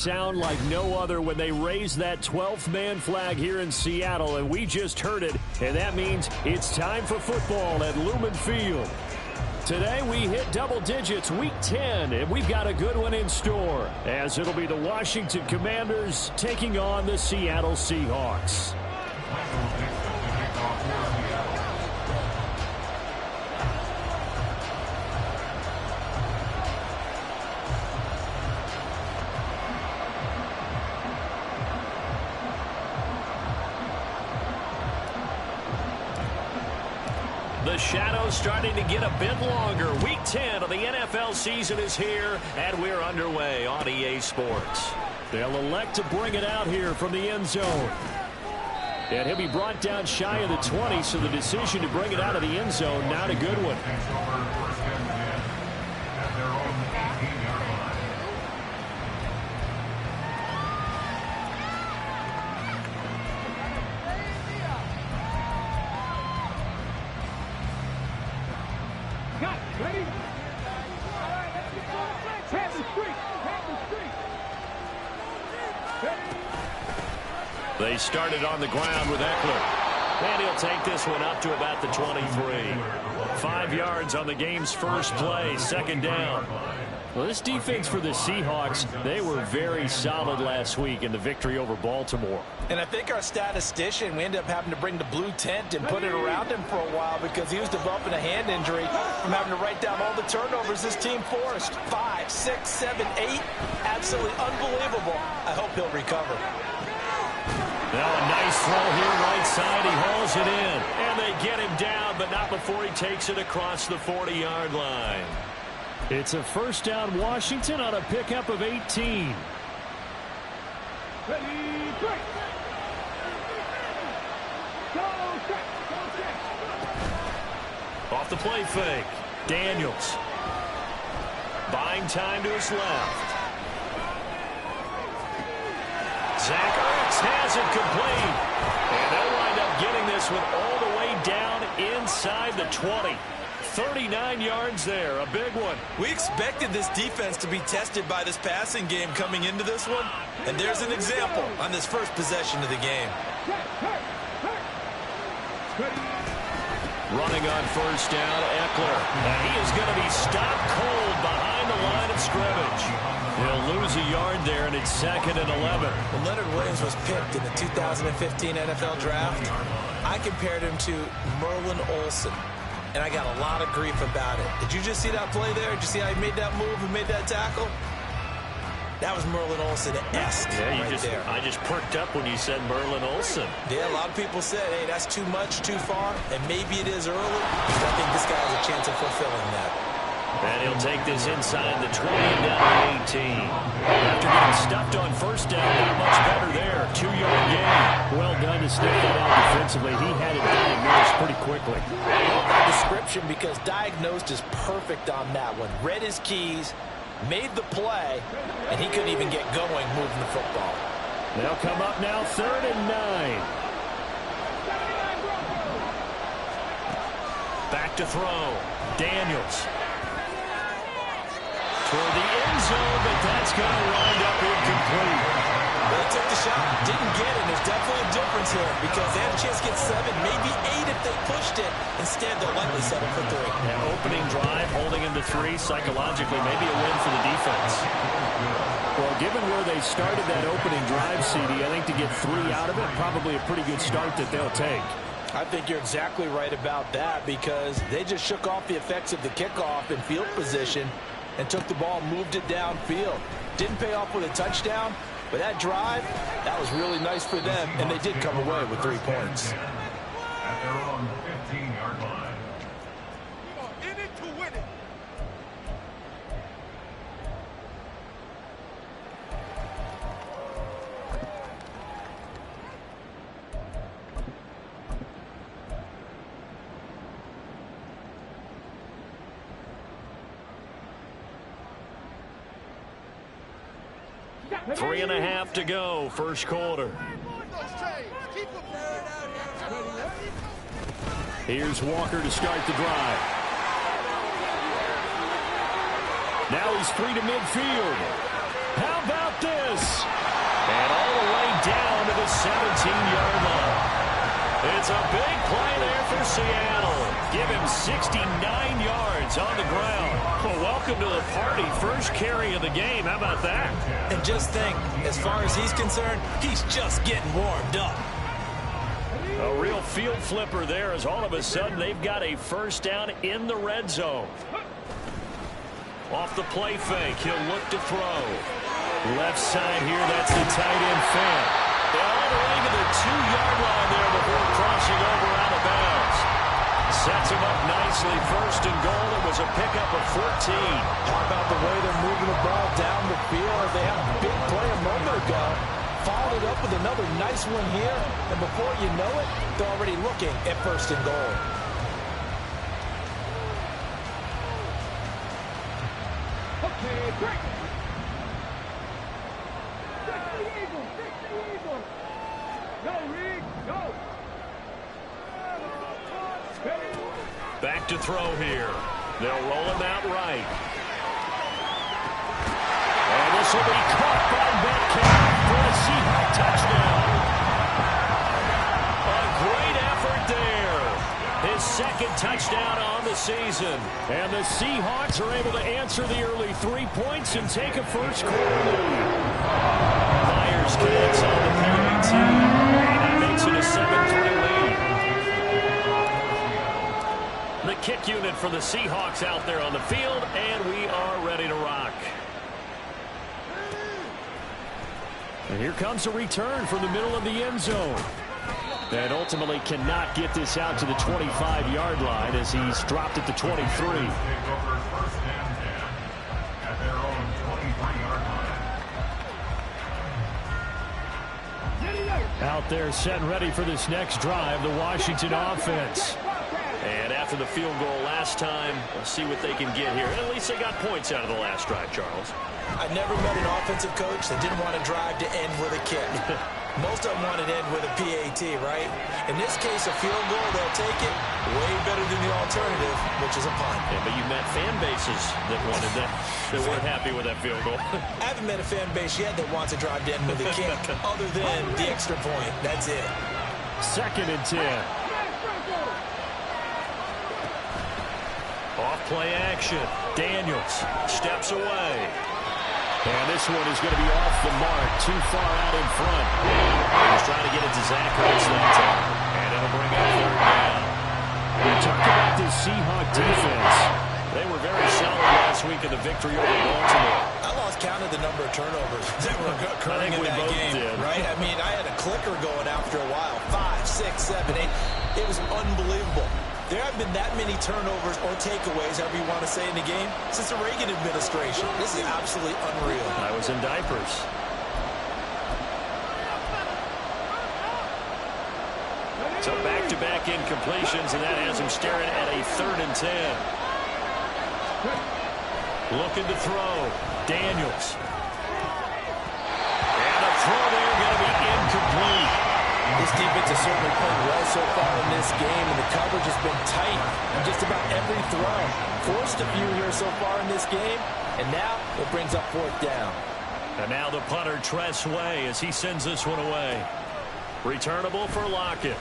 Sound like no other when they raise that 12th man flag here in Seattle, and we just heard it, and that means it's time for football at Lumen Field. Today we hit double digits, week 10, and we've got a good one in store, as it'll be the Washington Commanders taking on the Seattle Seahawks. The shadow's starting to get a bit longer. Week 10 of the NFL season is here, and we're underway on EA Sports. They'll elect to bring it out here from the end zone. And he'll be brought down shy of the 20, so the decision to bring it out of the end zone, not a good one. They started on the ground with Eckler. And he'll take this one up to about the 23. 5 yards on the game's first play, second down. Well, this defense for the Seahawks, they were very solid last week in the victory over Baltimore. And I think our statistician, we ended up having to bring the blue tent and put it around him for a while because he was developing a hand injury from having to write down all the turnovers this team forced. 5, 6, 7, 8. Absolutely unbelievable. I hope he'll recover. Now a nice throw here right side. He hauls it in. And they get him down, but not before he takes it across the 40-yard line. It's a first down Washington on a pickup of 18. Ready, break. Go, check. Off the play fake. Daniels. Buying time to his left. Zach Ertz has it complete. And they'll wind up getting this one all the way down inside the 20. 39 yards there, a big one. We expected this defense to be tested by this passing game coming into this one. And there's an example on this first possession of the game. Running on first down, Eckler. And he is going to be stopped cold behind the line of scrimmage. He'll lose a yard there, and it's 2nd and 11. When Leonard Williams was picked in the 2015 NFL Draft, I compared him to Merlin Olsen, and I got a lot of grief about it. Did you just see that play there? Did you see how he made that move and made that tackle? That was Merlin Olsen-esque there. I just perked up when you said Merlin Olsen. Yeah, a lot of people said, hey, that's too much, too far, and maybe it is early, but I think this guy has a chance of fulfilling that. And he'll take this inside the 20 down to 18. After getting stuffed on first down, not much better there. 2-yard gain. Well done to sniff that out defensively. He had it diagnosed pretty quickly. I love that description because diagnosed is perfect on that one. Read his keys, made the play, and he couldn't even get going moving the football. They'll come up now 3rd and 9. Back to throw. Daniels. Toward the end zone, but that's going to wind up incomplete. They took the shot, didn't get it. There's definitely a difference here because they had a chance to get 7, maybe 8 if they pushed it. Instead, they'll likely settle for 3. An opening drive, holding him to 3, psychologically, maybe a win for the defense. Well, given where they started that opening drive, CD, I think to get 3 out of it, probably a pretty good start that they'll take. I think you're exactly right about that because they just shook off the effects of the kickoff and field position and took the ball, moved it downfield. Didn't pay off with a touchdown, but that drive, that was really nice for them, and they did come away with 3 points. At their own 15-yard line. In it to win it. Three and a half to go, first quarter. Here's Walker to start the drive. Now he's free to midfield. How about this. And all the way down to the 17-yard line. It's a big play there for Seattle. Give him 69 yards on the ground. Well, welcome to the party. First carry of the game. How about that? And just think, as far as he's concerned, he's just getting warmed up. A real field flipper there as all of a sudden they've got a first down in the red zone. Off the play fake, he'll look to throw. Left side here, that's the tight end fan. All the way to the 2-yard line there before crossing over out of bounds. Sets him up nicely, first and goal. It was a pickup of 14. How about the way they're moving the ball down the field? They had a big play a moment ago. Followed it up with another nice one here. And before you know it, they're already looking at first and goal. Okay, break. Fix the eagle. Fix the eagle. Go, Reed. Go. Back to throw here. They'll roll him out right. And this will be caught by Metcalf for a Seahawk touchdown. A great effort there. His second touchdown on the season. And the Seahawks are able to answer the early 3 points and take a first quarter lead. Myers connects on the PAT. And that makes it a 7-3 lead. The kick unit for the Seahawks out there on the field, and we are ready to rock. And here comes a return from the middle of the end zone. And ultimately cannot get this out to the 25-yard line as he's dropped it to 23. Take over first and 10 at their own 23-yard line. Out there set and ready for this next drive, the Washington offense. And after the field goal last time, let's see what they can get here. At least they got points out of the last drive, Charles. I never met an offensive coach that didn't want to drive to end with a kick. Most of them want to end with a PAT, right? In this case, a field goal, they'll take it. Way better than the alternative, which is a punt. Yeah, but you met fan bases that wanted that, that weren't happy with that field goal. I haven't met a fan base yet that wants to drive to end with a kick, other than the extra point. That's it. 2nd and 10. Off play action. Daniels steps away. And this one is going to be off the mark, too far out in front. He's trying to get it to Zach Ertz that time. And it'll bring up 3rd down. We talked about this Seahawk defense. They were very solid last week in the victory over Baltimore. I lost count of the number of turnovers that were occurring in that game, right? I mean, I had a clicker going after a while. 5, 6, 7, 8. It was unbelievable. There haven't been that many turnovers or takeaways, however you want to say, in the game since the Reagan administration. This is absolutely unreal. I was in diapers. So back-to-back incompletions, and that has him staring at a 3rd and 10. Looking to throw. Daniels. And a throw there going to be incomplete. This defense has certainly played well so far in this game, and the coverage has been tight on just about every throw. Forced a few here so far in this game, and now it brings up 4th down. And now the punter, Tress Way, as he sends this one away. Returnable for Lockett. A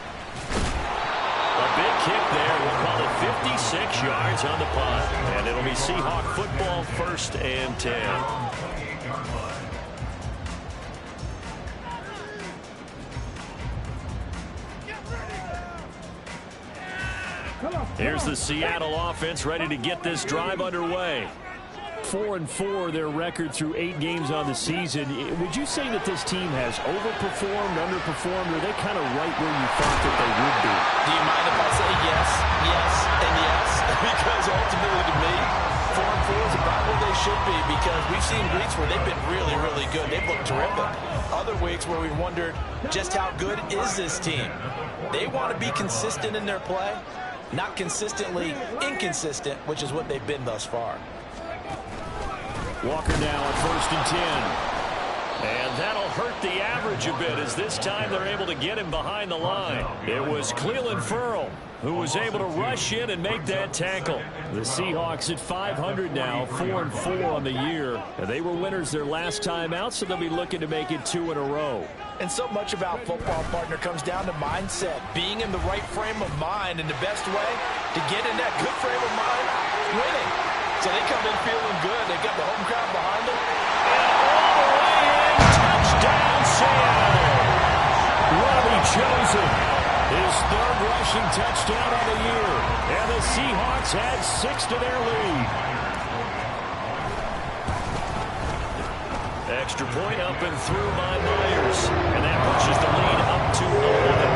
big kick there. We'll call it 56 yards on the punt. And it'll be Seahawk football, 1st and 10. Here's the Seattle offense ready to get this drive underway. 4-4 their record through 8 games on the season. Would you say that this team has overperformed, underperformed, or are they kind of right where you thought that they would be? Do you mind if I say yes, yes, and yes? Because ultimately to me, 4-4 is about where they should be, because we've seen weeks where they've been really, really good. They've looked terrific. Other weeks where we wondered just how good is this team. They want to be consistent in their play, not consistently inconsistent, which is what they've been thus far. Walker now at 1st and 10. And that'll hurt the average a bit, as this time they're able to get him behind the line. It was Clelin Ferrell who was able to rush in and make that tackle. The Seahawks at 500 now, 4-4 on the year. They were winners their last time out, so they'll be looking to make it 2 in a row. And so much about football, partner, comes down to mindset. Being in the right frame of mind, and the best way to get in that good frame of mind, winning. So they come in feeling good. They got the home crowd behind them. And all the way in, touchdown Seattle. Robbie Chosen, his third rushing touchdown of the year. And the Seahawks add 6 to their lead. Extra point up and through by Myers. And that pushes the lead up to 11.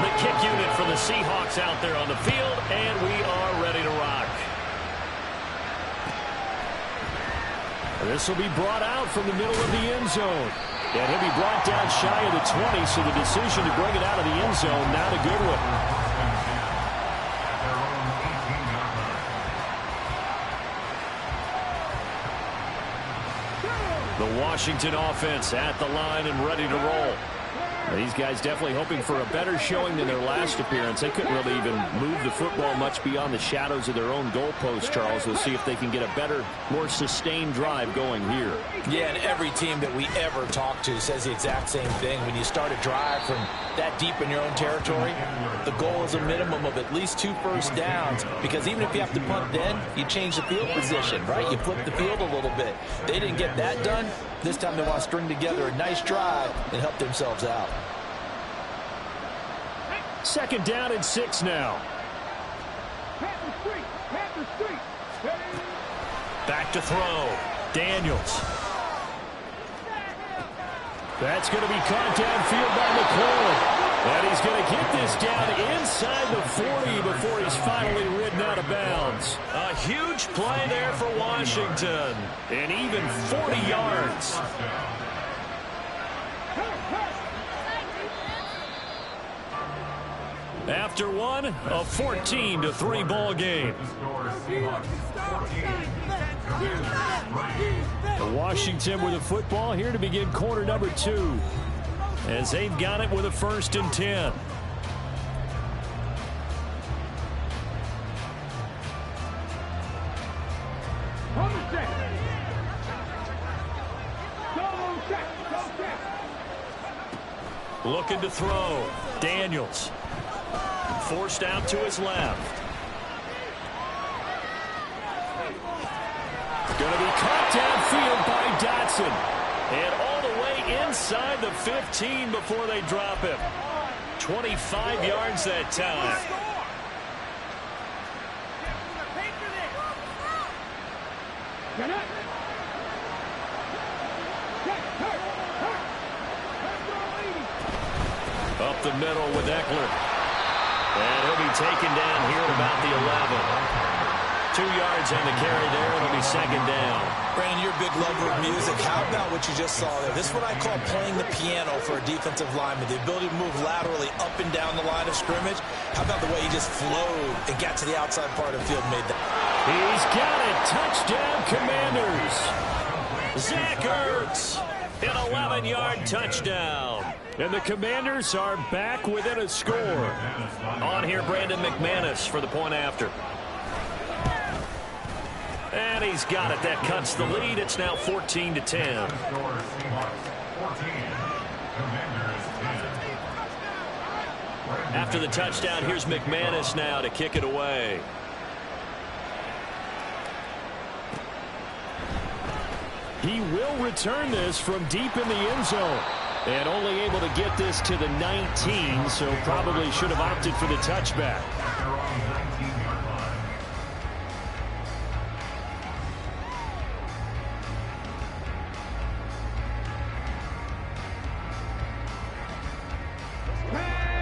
The kick unit for the Seahawks out there on the field, and we are ready to rock. This will be brought out from the middle of the end zone. And he'll be brought down shy of the 20, so the decision to bring it out of the end zone, not a good one. The Washington offense at the line and ready to roll. These guys definitely hoping for a better showing than their last appearance. They couldn't really even move the football much beyond the shadows of their own goalpost, Charles. We'll see if they can get a better, more sustained drive going here. Yeah, and every team that we ever talk to says the exact same thing. When you start a drive from that deep in your own territory, the goal is a minimum of at least 2 first downs, because even if you have to punt then, you change the field position, right? You flip the field a little bit. They didn't get that done. This time they want to string together a nice drive and help themselves out. 2nd down and 6 now. Back to throw. Daniels. That's going to be caught downfield by McLaurin. And he's going to get this down inside the 40 before he's finally ridden out of bounds. A huge play there for Washington. And even 40 yards. After one, a 14-3 ball game. Washington with the football here to begin quarter number 2. As they've got it with a 1st and 10. Looking to throw. Daniels. Forced out to his left. Going to be caught downfield by Dotson. And all the way inside the 15 before they drop him. 25 yards that time. Up the middle with Eckler. And he'll be taken down here at about the 11. 2 yards on the carry there. It'll be 2nd down. Brandon, you're a big lover of music. How about what you just saw there? This is what I call playing the piano for a defensive lineman. The ability to move laterally up and down the line of scrimmage. How about the way he just flowed and got to the outside part of the field and made that? He's got it. Touchdown, Commanders. Zach Ertz, an 11-yard touchdown. And the Commanders are back within a score. On here, Brandon McManus for the point after. And he's got it. That cuts the lead. It's now 14-10. After the touchdown, here's McManus now to kick it away. He will return this from deep in the end zone. And only able to get this to the 19, so probably should have opted for the touchback.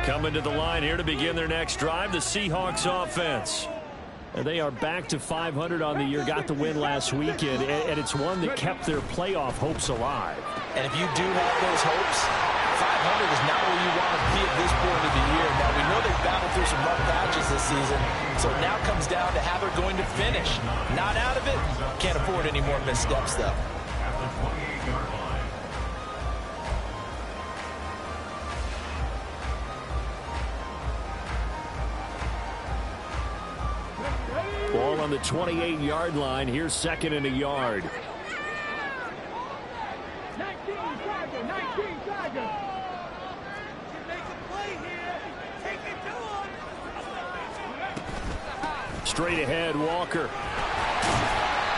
Coming to the line here to begin their next drive, the Seahawks offense. And they are back to 500 on the year, got the win last weekend, and it's one that kept their playoff hopes alive. And if you do have those hopes, 500 is not where you want to be at this point of the year. Now, we know they've battled through some rough patches this season, so it now comes down to how they're going to finish. Not out of it, can't afford any more missteps, though. At the 28-yard line. Ball on the 28-yard line. Here's second and a yard. 19 Tiger, 19 Tiger. Make a play here. Take it to him. Straight ahead, Walker.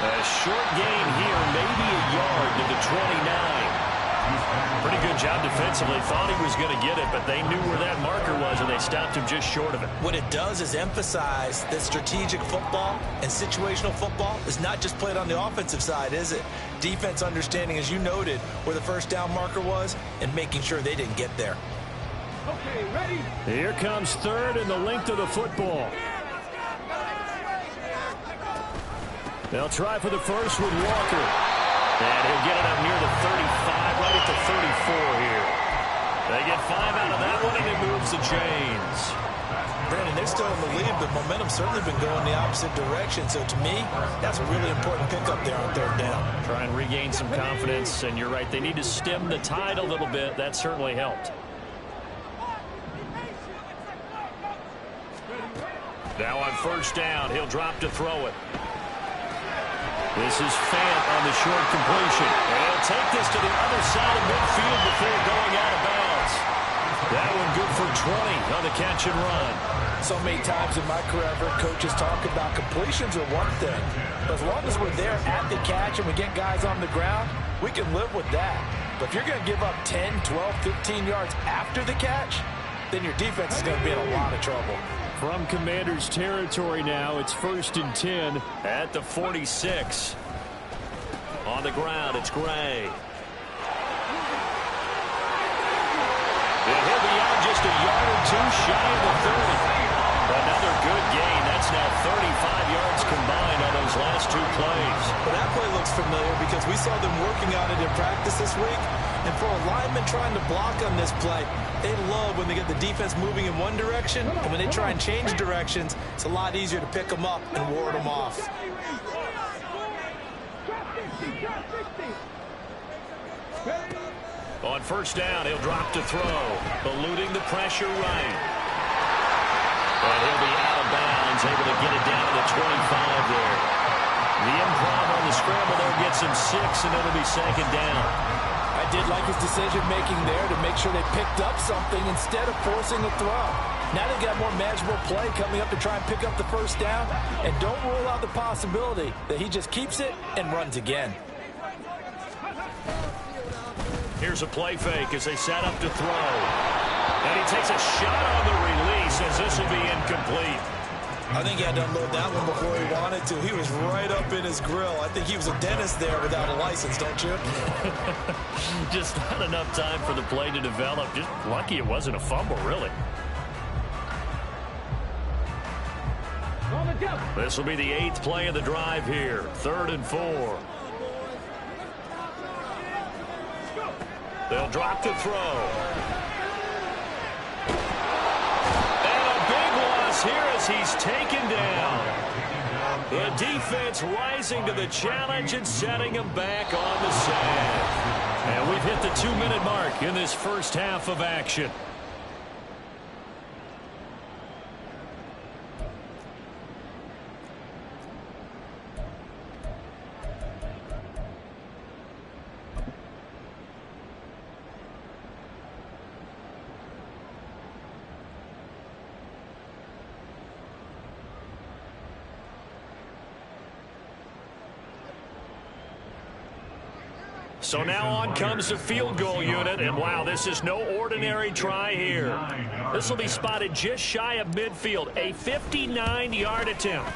A short gain here, maybe a yard to the 29. Pretty good job defensively. Thought he was going to get it, but they knew where that marker was, and they stopped him just short of it. What it does is emphasize that strategic football and situational football is not just played on the offensive side, is it? Defense understanding, as you noted, where the first down marker was and making sure they didn't get there. Okay, ready? Here comes third and the length of the football. They'll try for the first with Walker. And he'll get it up near the 35, right at the 34 here. They get 5 out of that one, and it moves the chains. Brandon, they're still in the lead, but momentum's certainly been going the opposite direction. So to me, that's a really important pickup there on third down. Try and regain some confidence, and you're right. They need to stem the tide a little bit. That certainly helped. Now on first down, he'll drop to throw it. This is Fant on the short completion. And he'll take this to the other side of midfield before going out of bounds. That one good for 20 on the catch and run. So many times in my career, I've heard coaches talk about completions are one thing. But as long as we're there at the catch and we get guys on the ground, we can live with that. But if you're going to give up 10, 12, 15 yards after the catch, then your defense is going to be in a lot of trouble. From Commanders territory now, it's 1st and 10 at the 46. On the ground, it's Gray. And he'll be out just a yard or two shy of the 30. Another good gain. That's now 35 yards combined on those last two plays. But that play looks familiar because we saw them working on it in practice this week. And for a lineman trying to block on this play, they love when they get the defense moving in one direction. And when they try and change directions, it's a lot easier to pick them up and ward them off. On first down, he'll drop to throw, eluding the pressure right. And he'll be out of bounds, able to get it down to the 25 there. The improv on the scramble there gets him 6, and it'll be second down. I did like his decision-making there to make sure they picked up something instead of forcing a throw. Now they've got more manageable play coming up to try and pick up the first down, and don't rule out the possibility that he just keeps it and runs again. Here's a play fake as they set up to throw. And he takes a shot on the release as this will be incomplete. I think he had to unload that one before he wanted to. He was right up in his grill. I think he was a dentist there without a license, don't you? Just not enough time for the play to develop. Just lucky it wasn't a fumble, really. This will be the 8th play of the drive here. 3rd and 4. They'll drop to throw. Here as he's taken down. The defense rising to the challenge and setting him back on the sand. And we've hit the 2-minute mark in this first half of action. So now on comes the field goal unit, and wow, this is no ordinary try here. This will be spotted just shy of midfield, a 59-yard attempt.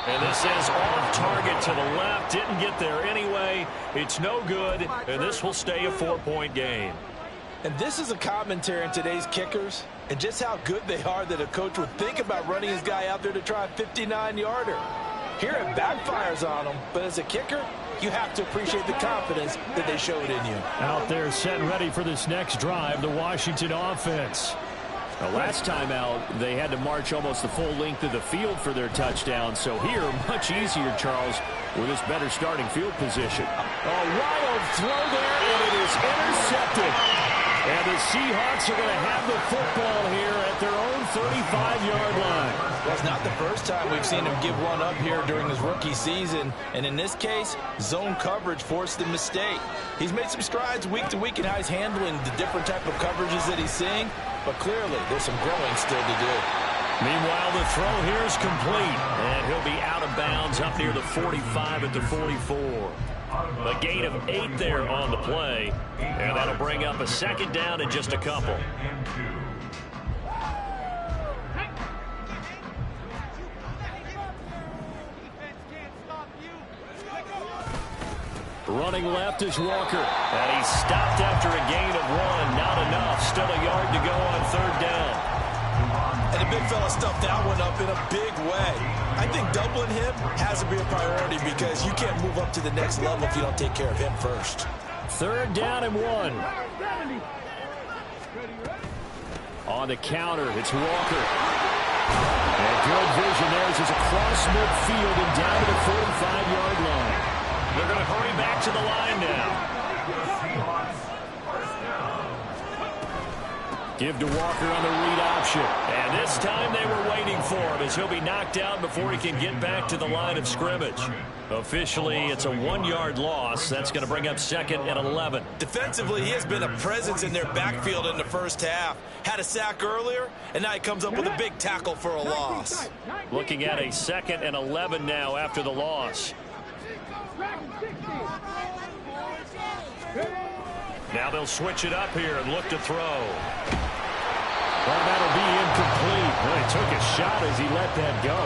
And this is off target to the left, didn't get there anyway. It's no good, and this will stay a 4-point game. And this is a commentary on today's kickers and just how good they are that a coach would think about running his guy out there to try a 59-yarder. Here it backfires on him, but as a kicker, you have to appreciate the confidence that they showed in you. Out there set and ready for this next drive, the Washington offense. The last time out, they had to march almost the full length of the field for their touchdown. So here, much easier, Charles, with this better starting field position. A wild throw there, and it is intercepted. And the Seahawks are going to have the football here at their own 35-yard line. Well, it's not the first time we've seen him give one up here during his rookie season. And in this case, zone coverage forced the mistake. He's made some strides week to week in how he's handling the different type of coverages that he's seeing. But clearly, there's some growing still to do. Meanwhile, the throw here is complete. And he'll be out of bounds up near the 45 at the 44. A gain of 8 there on the play. And that'll bring up a second down in just a couple. Running left is Walker. And he's stopped after a gain of 1. Not enough. Still a yard to go on third down. And the big fella stuffed that one up in a big way. I think doubling him has to be a priority because you can't move up to the next level if you don't take care of him first. Third down and 1. On the counter, it's Walker. And good vision there as it's across midfield and down to the 45-yard line. They're going to hurry back to the line now. Give to Walker on the read option. And this time they were waiting for him as he'll be knocked out before he can get back to the line of scrimmage. Officially, it's a 1-yard loss. That's going to bring up second and 11. Defensively, he has been a presence in their backfield in the first half. Had a sack earlier, and now he comes up with a big tackle for a loss. Looking at a second and 11 now after the loss. Now they'll switch it up here and look to throw. Well, that'll be incomplete. Well, he took a shot as he let that go.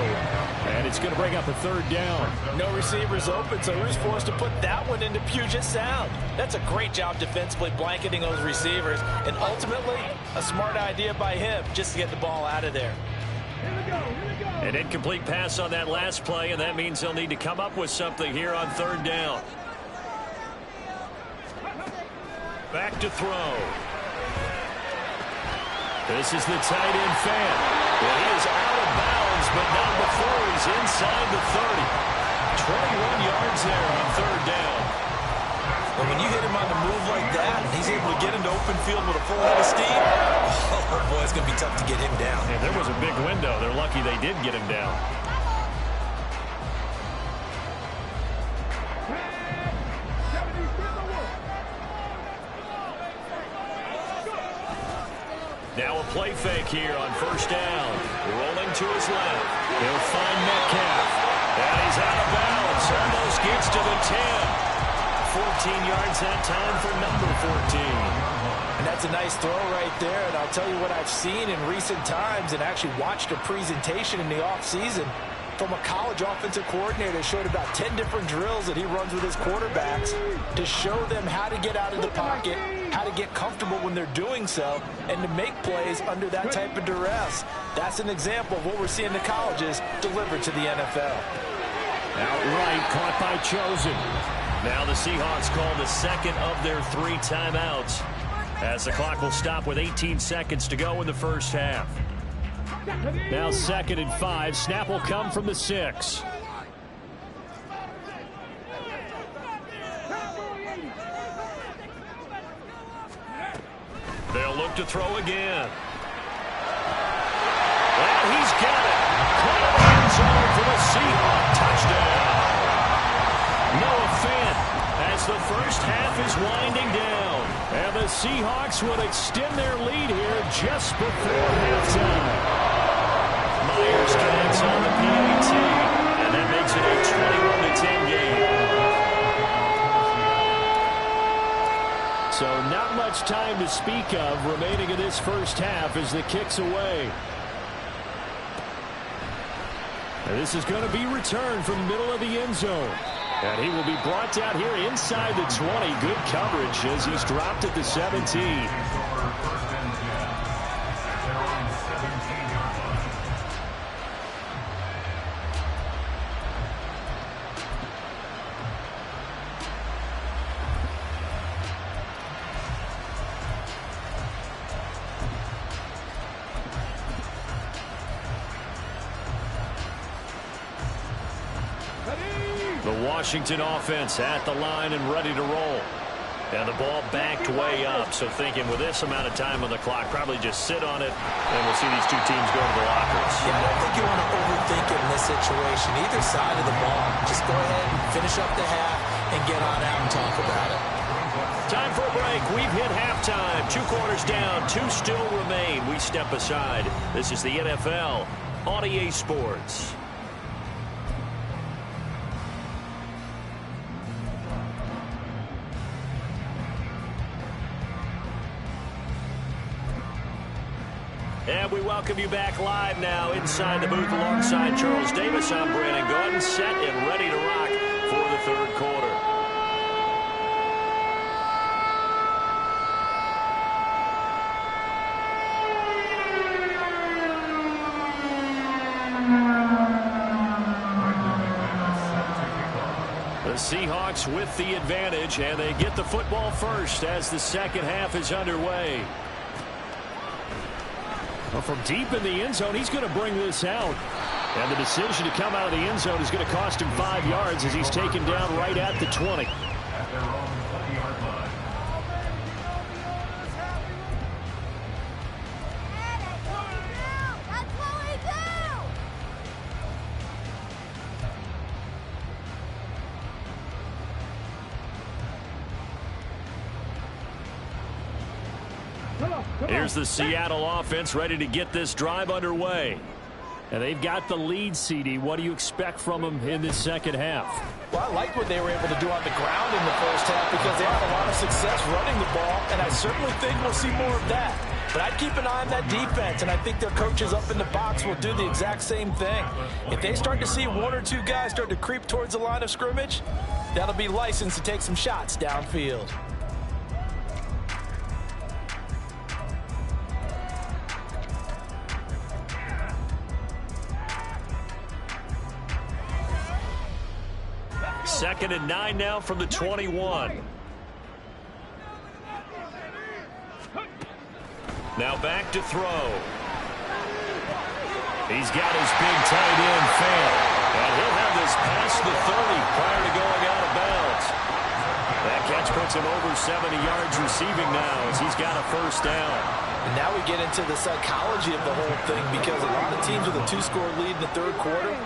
And it's going to bring up a third down. No receivers open, so he was forced to put that one into Puget Sound. That's a great job defensively blanketing those receivers. And ultimately, a smart idea by him just to get the ball out of there. An incomplete pass on that last play, and that means they'll need to come up with something here on third down. Back to throw. This is the tight end fan. Well, he is out of bounds, but not before he's inside the 30. 21 yards there on third down. And when you hit him on the move like that, and he's able to get into open field with a full head of steam, oh boy, it's going to be tough to get him down. And there was a big window. They're lucky they did get him down. Now a play fake here on first down. Rolling to his left. He'll find Metcalf. And he's out of bounds. Almost gets to the 10. 14 yards that time for number 14. And that's a nice throw right there. And I'll tell you what I've seen in recent times and actually watched a presentation in the offseason from a college offensive coordinator that showed about 10 different drills that he runs with his quarterbacks to show them how to get out of the pocket, how to get comfortable when they're doing so, and to make plays under that type of duress. That's an example of what we're seeing the colleges deliver to the NFL. Outright caught by Chosen. Now the Seahawks call the second of their 3 timeouts as the clock will stop with 18 seconds to go in the first half. Now 2nd and 5. Snap will come from the 6. They'll look to throw again. And he's got it. Caught in the end zone for the Seahawk touchdown. Noah Fant as the first half is winding down. And the Seahawks will extend their lead here just before halftime. Myers connects on the PAT, and that makes it a 21-10 game. So not much time to speak of remaining in this first half as the kick's away. And this is going to be returned from the middle of the end zone. And he will be brought down here inside the 20. Good coverage as he's dropped at the 17. The Washington offense at the line and ready to roll. And the ball backed way up. So thinking with this amount of time on the clock, probably just sit on it, and we'll see these two teams go to the lockers. Yeah, I don't think you want to overthink it in this situation. Either side of the ball, just go ahead and finish up the half and get on out and talk about it. Time for a break. We've hit halftime. 2 quarters down. 2 still remain. We step aside. This is the NFL on EA Sports. And we welcome you back live now inside the booth alongside Charles Davis. I'm Brandon Gaudin, set and ready to rock for the third quarter. The Seahawks with the advantage, and they get the football first as the second half is underway. Well, from deep in the end zone, he's going to bring this out. And the decision to come out of the end zone is going to cost him 5 yards as he's taken down right at the 20. At their own 20-yard line. Here's the Seattle offense ready to get this drive underway. And they've got the lead, CD. What do you expect from them in this second half? Well, I like what they were able to do on the ground in the first half because they had a lot of success running the ball, and I certainly think we'll see more of that. But I'd keep an eye on that defense, and I think their coaches up in the box will do the exact same thing. If they start to see 1 or 2 guys start to creep towards the line of scrimmage, that'll be licensed to take some shots downfield. Second and 9 now from the 21. Now back to throw. He's got his big tight end, Fan. And he'll have this past the 30 prior to going out of bounds. That catch puts him over 70 yards receiving now as he's got a first down. And now we get into the psychology of the whole thing because a lot of teams with a 2-score lead in the third quarter,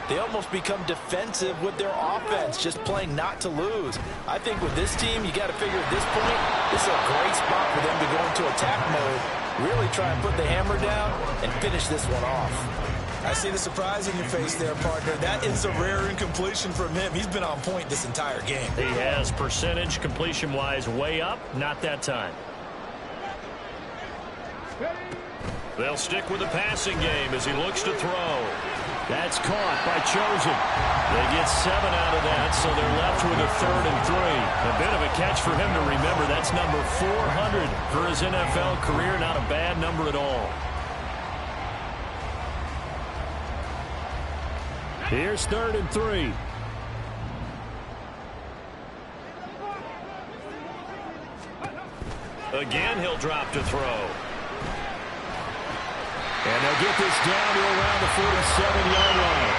they almost become defensive with their offense, just playing not to lose. I think with this team, you got to figure at this point, this is a great spot for them to go into attack mode, really try and put the hammer down and finish this one off. I see the surprise in your face there, partner. That is a rare incompletion from him. He's been on point this entire game. He has percentage completion-wise way up, not that time. They'll stick with the passing game as he looks to throw. That's caught by Chosen. They get 7 out of that, so they're left with a 3rd and 3. A bit of a catch for him to remember. That's number 400 for his NFL career. Not a bad number at all. Here's 3rd and 3. Again, he'll drop to throw. And they'll get this down to around the 47-yard line.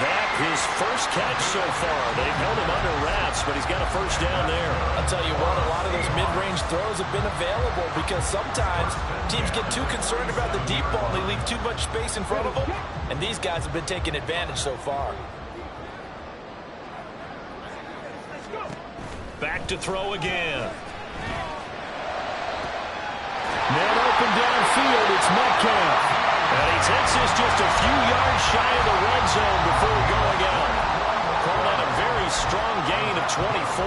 That his first catch so far. They've held him under wraps, but he's got a first down there. I'll tell you what, a lot of those mid-range throws have been available because sometimes teams get too concerned about the deep ball and they leave too much space in front of them, and these guys have been taking advantage so far. Back to throw again. Man open downfield, it's Metcalf. And he takes this just a few yards shy of the red zone before going out. Call that a very strong gain of 24.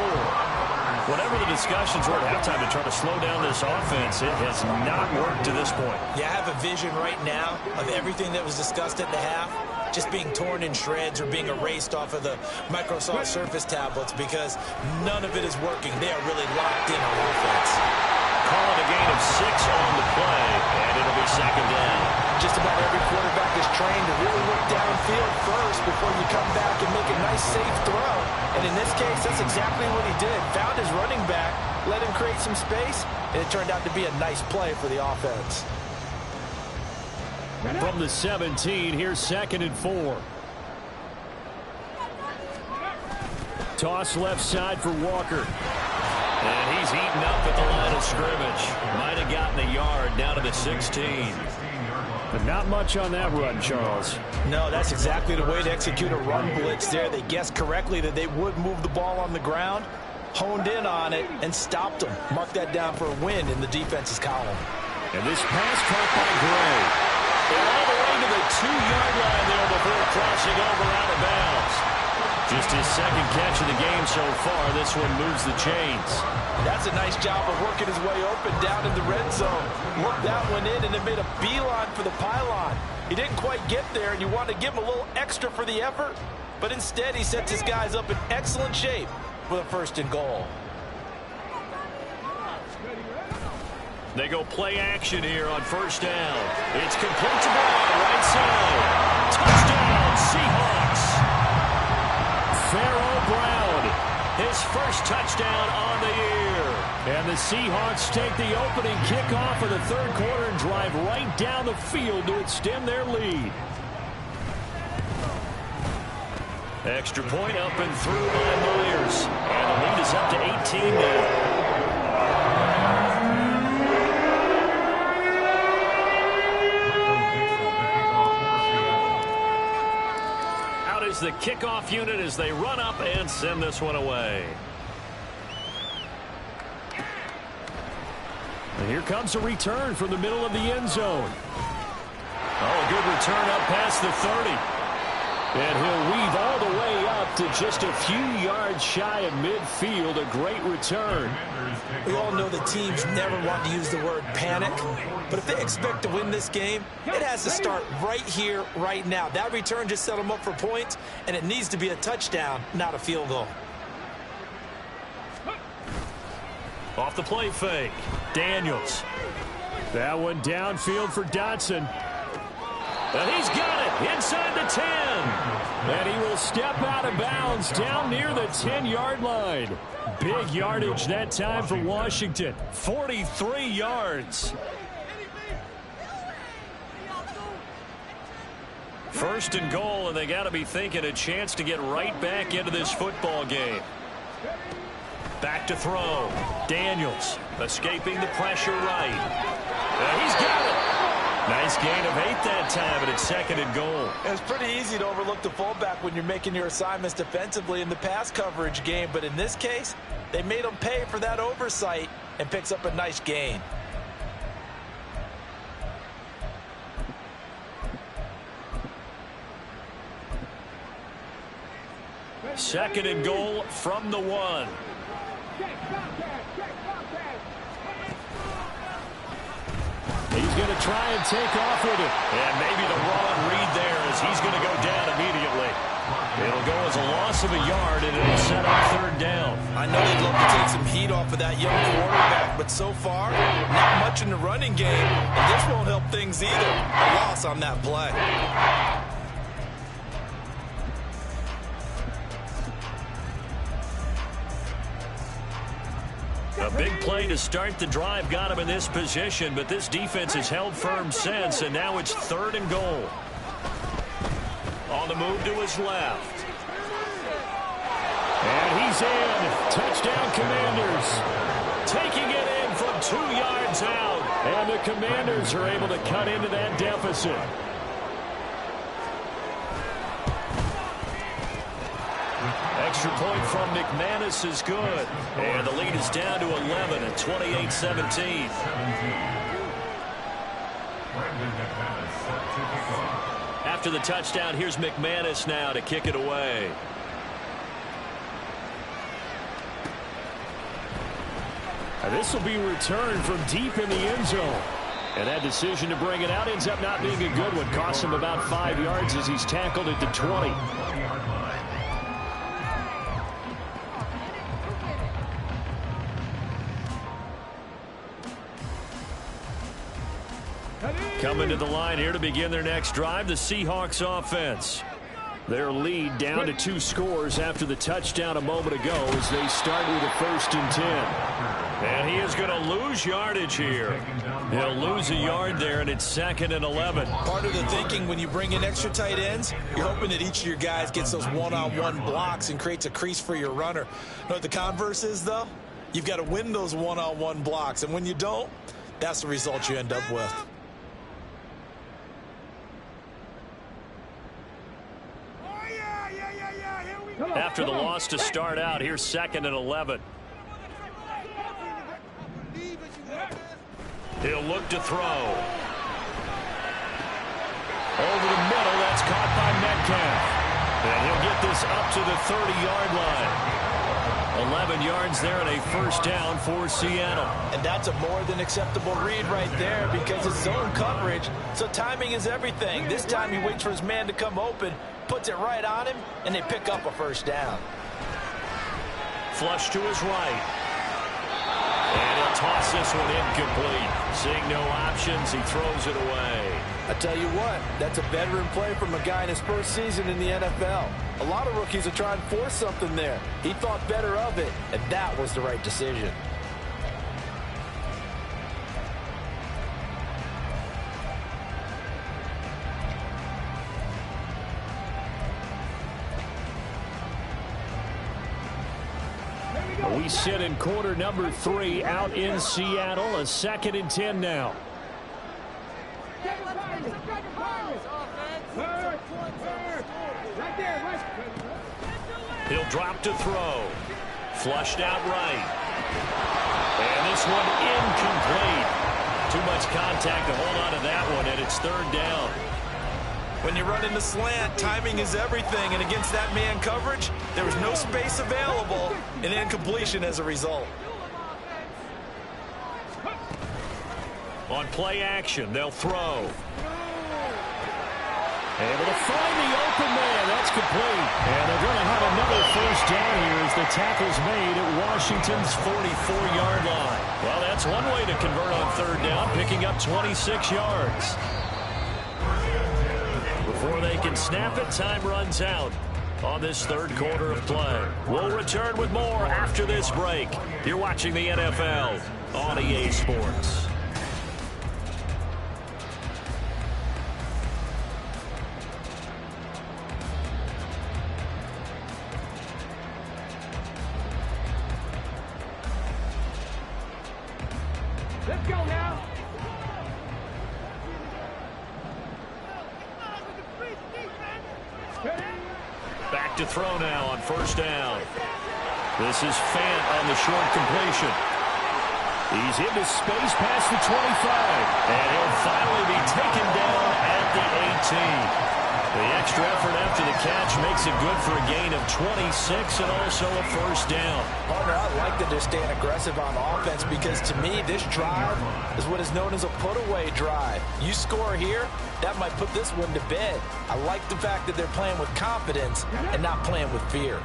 Whatever the discussions were at halftime to try to slow down this offense, it has not worked to this point. Yeah, I have a vision right now of everything that was discussed at the half just being torn in shreds or being erased off of the Microsoft Surface tablets because none of it is working. They are really locked in on offense. Call it a gain of 6 on the play, and it'll be second down. Just about every quarterback is trained to really look downfield first before you come back and make a nice, safe throw. And in this case, that's exactly what he did. Found his running back, let him create some space, and it turned out to be a nice play for the offense. From the 17, here's 2nd and 4. Toss left side for Walker. And he's eaten up at the line of scrimmage. Might have gotten a yard down to the 16. But not much on that run, Charles. No, that's exactly the way to execute a run blitz there. They guessed correctly that they would move the ball on the ground, honed in on it, and stopped them. Mark that down for a win in the defense's column. And this pass caught by Gray. And all the way to the 2-yard line there before crossing over out of bounds. Just his second catch of the game so far. This one moves the chains. That's a nice job of working his way open down in the red zone. Worked that one in and then made a beeline for the pylon. He didn't quite get there, and you want to give him a little extra for the effort. But instead, he sets his guys up in excellent shape for the 1st and goal. They go play action here on 1st down. It's complete to Brown, right side. Touchdown, Seahawks. Pharaoh Brown, his first touchdown on the year. And the Seahawks take the opening kickoff of the 3rd quarter and drive right down the field to extend their lead. Extra point up and through by Myers. And the lead is up to 18 now. The kickoff unit as they run up and send this one away. And here comes a return from the middle of the end zone. Oh, a good return up past the 30. And he'll weave all the way up to just a few yards shy of midfield. A great return. We all know the teams never want to use the word panic, but if they expect to win this game, it has to start right here, right now. That return just set them up for points, and it needs to be a touchdown, not a field goal. Off the play fake, Daniels. That one downfield for Dotson. And he's got it inside the 10. And he will step out of bounds down near the 10-yard line. Big yardage that time for Washington. 43 yards. 1st and goal, and they got to be thinking a chance to get right back into this football game. Back to throw. Daniels escaping the pressure right. And he's got it. Nice gain of 8 that time, and it's 2nd and goal. It's pretty easy to overlook the fullback when you're making your assignments defensively in the pass coverage game, but in this case, they made him pay for that oversight and picks up a nice gain. Second and goal from the 1. He's going to try and take off with it. And maybe the wrong read there as he's going to go down immediately. It'll go as a loss of a yard, and it'll set up 3rd down. I know they'd love to take some heat off of that young quarterback, but so far, not much in the running game, and this won't help things either. A loss on that play. A big play to start the drive got him in this position, but this defense has held firm since, and now it's 3rd and goal. On the move to his left. And he's in. Touchdown, Commanders. Taking it in from 2 yards out. And the Commanders are able to cut into that deficit. Extra point from McManus is good. And the lead is down to 11 at 28-17. After the touchdown, here's McManus now to kick it away. And this will be returned from deep in the end zone. And that decision to bring it out ends up not being a good one. Costs him about 5 yards as he's tackled at the 20. Coming to the line here to begin their next drive, the Seahawks offense. Their lead down to 2 scores after the touchdown a moment ago as they start with a 1st and 10. And he is going to lose yardage here. He'll lose a yard there, and it's 2nd and 11. Part of the thinking when you bring in extra tight ends, you're hoping that each of your guys gets those one-on-one blocks and creates a crease for your runner. You know what the converse is, though? You've got to win those one-on-one blocks, and when you don't, that's the result you end up with. After the loss to start out, here's 2nd and 11. He'll look to throw. Over the middle, that's caught by Metcalf. And he'll get this up to the 30-yard line. 11 yards there and a first down for Seattle. And that's a more than acceptable read right there because it's zone coverage, so timing is everything. This time he waits for his man to come open, puts it right on him, and they pick up a first down. Flush to his right. And he'll toss this one incomplete. Seeing no options, he throws it away. I tell you what, that's a veteran play from a guy in his first season in the NFL. A lot of rookies are trying to force something there. He thought better of it, and that was the right decision. We sit in quarter number 3 out in Seattle. A 2nd and 10 now. He'll drop to throw. Flushed out right. And this one incomplete. Too much contact to hold on to that one, and it's 3rd down. When you run in the slant, timing is everything, and against that man coverage, there was no space available, and incompletion as a result. On play action, they'll throw. Able to find the open man. That's complete. And they're going to have another first down here as the tackle's made at Washington's 44-yard line. Well, that's one way to convert on 3rd down, picking up 26 yards. Before they can snap it, time runs out on this 3rd quarter of play. We'll return with more after this break. You're watching the NFL on EA Sports. Let's go now. Back to throw now on 1st down. This is Fant on the short completion. He's into space past the 25. And he'll finally be taken down at the 18. The extra effort after the catch makes it good for a gain of 26 and also a first down. Partner, I like that they're staying aggressive on offense because to me, this drive is what is known as a put-away drive. You score here, that might put this one to bed. I like the fact that they're playing with confidence and not playing with fear.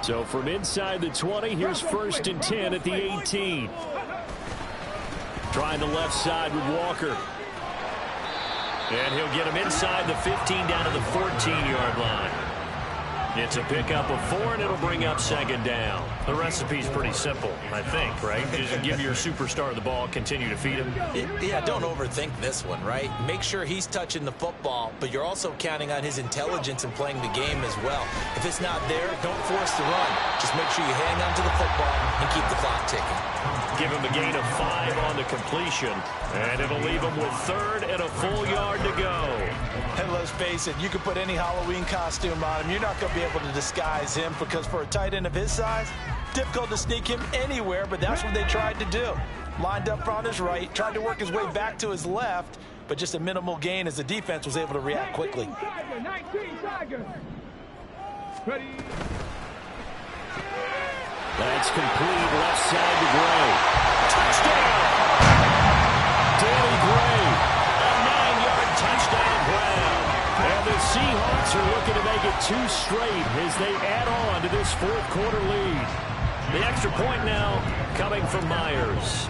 So from inside the 20, here's 1st and 10 at the 18. Trying the left side with Walker. And he'll get him inside the 15 down to the 14-yard line. It's a pickup of 4, and it'll bring up 2nd down. The recipe's pretty simple, I think, right? Just give your superstar the ball, continue to feed him. Yeah, don't overthink this one, right? Make sure he's touching the football, but you're also counting on his intelligence in playing the game as well. If it's not there, don't force the run. Just make sure you hang on to the football and keep the clock ticking. Give him a gain of 5 on the completion, and it'll leave him with 3rd and a full yard to go. And let's face it, you can put any Halloween costume on him. You're not going to be able to disguise him because for a tight end of his size, difficult to sneak him anywhere, but that's what they tried to do. Lined up on his right, tried to work his way back to his left, but just a minimal gain as the defense was able to react quickly. 19 Tigers. Ready. That's complete left side to Gray. Touchdown! Danny Gray, a 9-yard touchdown grab. And the Seahawks are looking to make it 2 straight as they add on to this 4th quarter lead. The extra point now coming from Myers.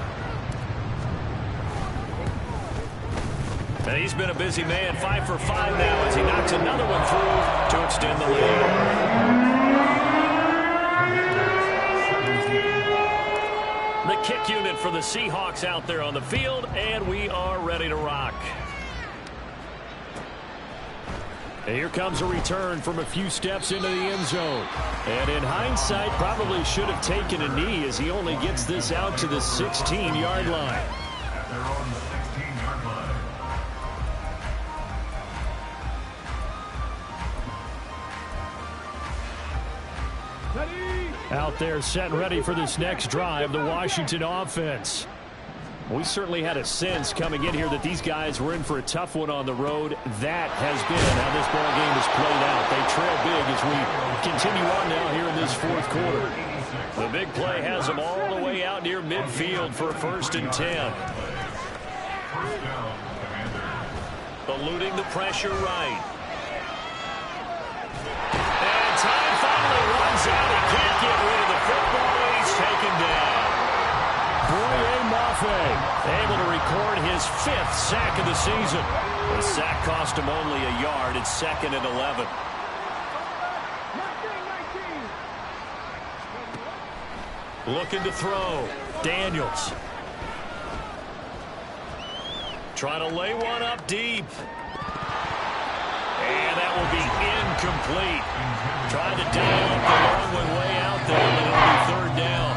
And he's been a busy man, 5 for 5 now as he knocks another one through to extend the lead. The kick unit for the Seahawks out there on the field, and we are ready to rock. And here comes a return from a few steps into the end zone. And in hindsight, probably should have taken a knee as he only gets this out to the 16-yard line. They're on the 16-yard line. Out there set and ready for this next drive, the Washington offense. We certainly had a sense coming in here that these guys were in for a tough one on the road. That has been how this ball game has played out. They trail big as we continue on now here in this fourth quarter. The big play has them all the way out near midfield for a 1st and 10. Eluding the pressure right. And time finally runs out. He can't get rid of the football. He's taken down. Boye Mafe able to record his 5th sack of the season. The sack cost him only a yard. It's 2nd and 11. Looking to throw. Daniels. Trying to lay one up deep. And that will be incomplete. Trying to dial up the long one way out there, but it'll be 3rd down.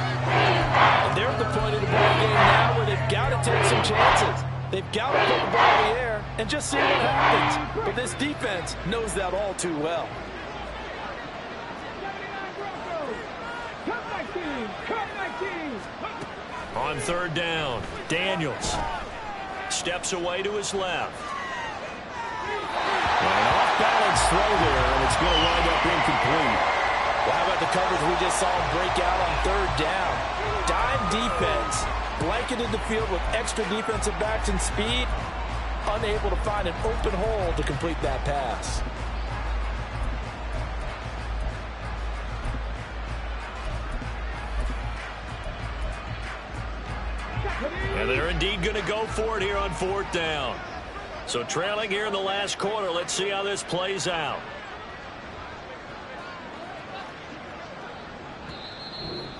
And they're at the point of the ball game now where they've got to take some chances. They've got to put the ball in the air and just see what happens. But this defense knows that all too well. On 3rd down, Daniels steps away to his left. An off-balance throw there, and it's going to wind up incomplete. Well, how about the coverage we just saw break out on 3rd down? Dime defense, blanketed the field with extra defensive backs and speed, unable to find an open hole to complete that pass. And they're indeed going to go for it here on 4th down. So trailing here in the last quarter, let's see how this plays out.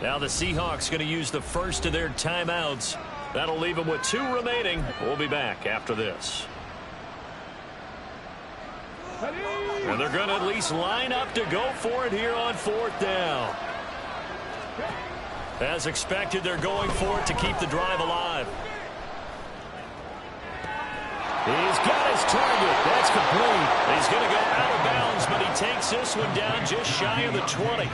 Now the Seahawks going to use the first of their timeouts. That'll leave them with 2 remaining. We'll be back after this. And they're going to at least line up to go for it here on 4th down. As expected, they're going for it to keep the drive alive. He's got his target. That's complete. He's going to go out of bounds, but he takes this one down just shy of the 20.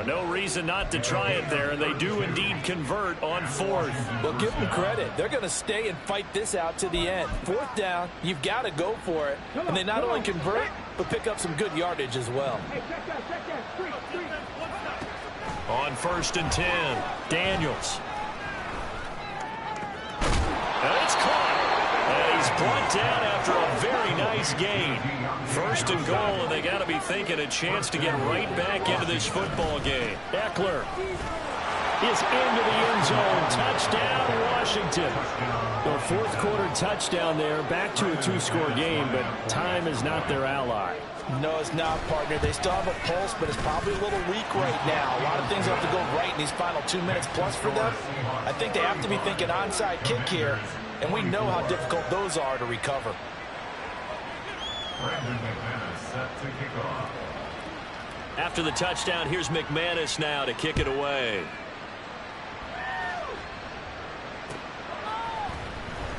No reason not to try it there, and they do indeed convert on 4th. Well, give them credit. They're going to stay and fight this out to the end. 4th down, you've got to go for it. And they not only convert, but pick up some good yardage as well. On 1st and 10, Daniels. And it's caught. And he's brought down after a very nice gain. 1st and goal, and they got to be thinking a chance to get right back into this football game. Eckler is into the end zone. Touchdown, Washington. The 4th quarter touchdown there. Back to a 2-score game, but time is not their ally. No, it's not, partner. They still have a pulse, but it's probably a little weak right now. A lot of things have to go right in these final 2 minutes plus for them. I think they have to be thinking onside kick here, and we know how difficult those are to recover. Brandon McManus set to kick off. After the touchdown, here's McManus now to kick it away.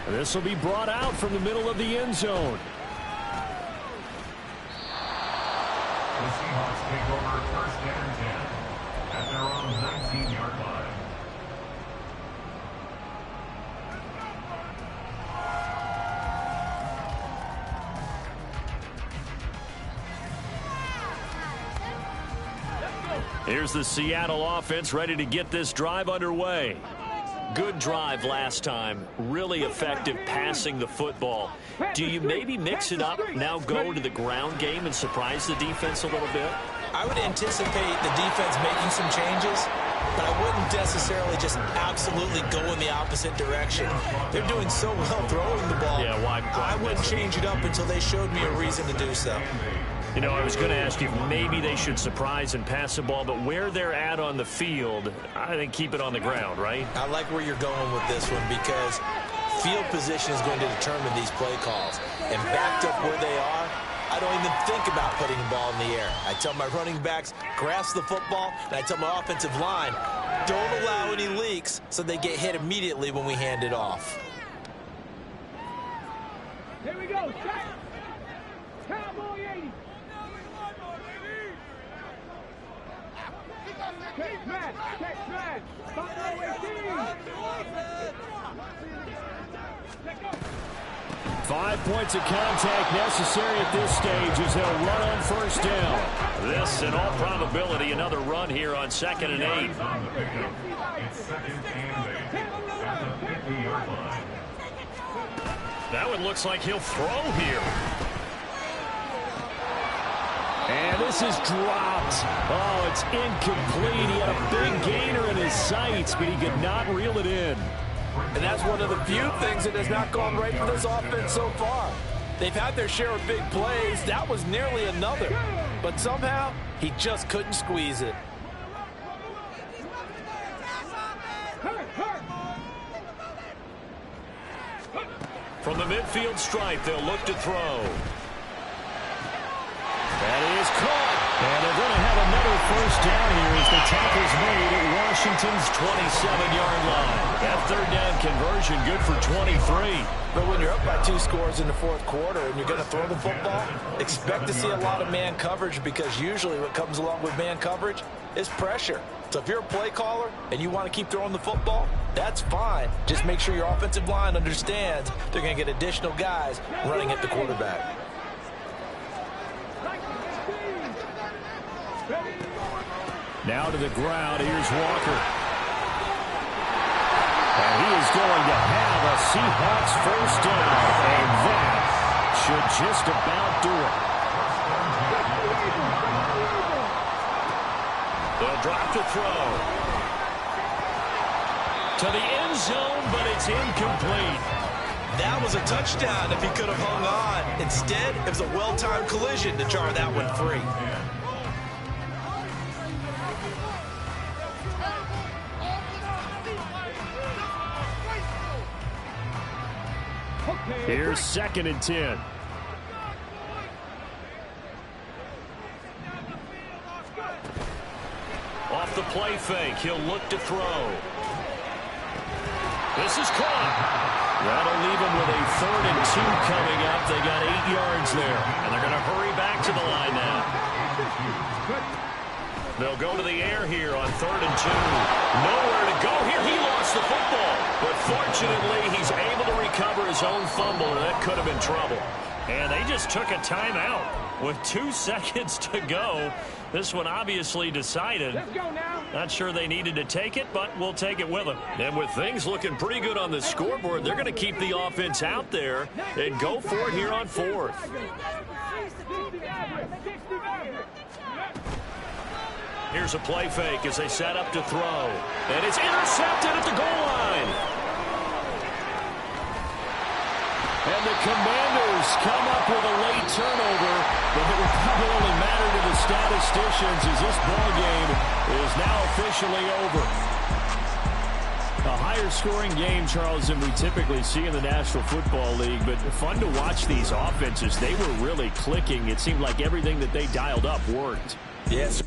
This will be brought out from the middle of the end zone. The Seahawks take over 1st and 10 at their own 19-yard line. Here's the Seattle offense ready to get this drive underway. Good drive last time. Really effective passing the football. Do you maybe mix it up, now go to the ground game and surprise the defense a little bit? I would anticipate the defense making some changes, but I wouldn't necessarily just absolutely go in the opposite direction. They're doing so well throwing the ball. Yeah, why I wouldn't change it up until they showed me a reason to do so. You know, I was going to ask you if maybe they should surprise and pass the ball, but where they're at on the field, I think keep it on the ground, right? I like where you're going with this one because field position is going to determine these play calls. And backed up where they are, I don't even think about putting the ball in the air. I tell my running backs, grasp the football, and I tell my offensive line, don't allow any leaks so they get hit immediately when we hand it off. Here we go. Cowboy 80. Take man. 5 points of contact necessary at this stage as they'll run on first down. This, in all probability, another run here on 2nd and 8. It's 2nd and 8 at the 50-yard line. That one looks like he'll throw here. And this is dropped. Oh, it's incomplete. He had a big gainer in his sights, but he could not reel it in. And that's one of the few things that has not gone right for this offense so far. They've had their share of big plays. That was nearly another. But somehow, he just couldn't squeeze it. From the midfield stripe, they'll look to throw. That is caught. And they're going to have another first down here as the tackle's made at Washington's 27-yard line. That third down conversion good for 23. But when you're up by 2 scores in the 4th quarter and you're going to throw the football, expect to see a lot of man coverage because usually what comes along with man coverage is pressure. So if you're a play caller and you want to keep throwing the football, that's fine. Just make sure your offensive line understands they're going to get additional guys running at the quarterback. Now to the ground. Here's Walker. And he is going to have a Seahawks first down. And that should just about do it. They'll drop to throw. To the end zone, but it's incomplete. That was a touchdown if he could have hung on. Instead, it was a well-timed collision to jar that one free. Here's 2nd and 10. Off the play fake, he'll look to throw. This is caught. That'll leave him with a 3rd and 2 coming up. They got 8 yards there, and they're going to hurry back to the line now. They'll go to the air here on 3rd and 2. Nowhere to go here. He lost the football. But fortunately, he's able to recover his own fumble, and that could have been trouble. And they just took a timeout with 2 seconds to go. This one obviously decided. Let's go now. Not sure they needed to take it, but we'll take it with them. And with things looking pretty good on the scoreboard, they're going to keep the offense out there and go for it here on 4th. Here's a play fake as they set up to throw. And it's intercepted at the goal line. And the Commanders come up with a late turnover, but it will probably only matter to the statisticians as this ball game is now officially over. A higher scoring game, Charles, than we typically see in the National Football League, but fun to watch these offenses. They were really clicking. It seemed like everything that they dialed up worked. Yes.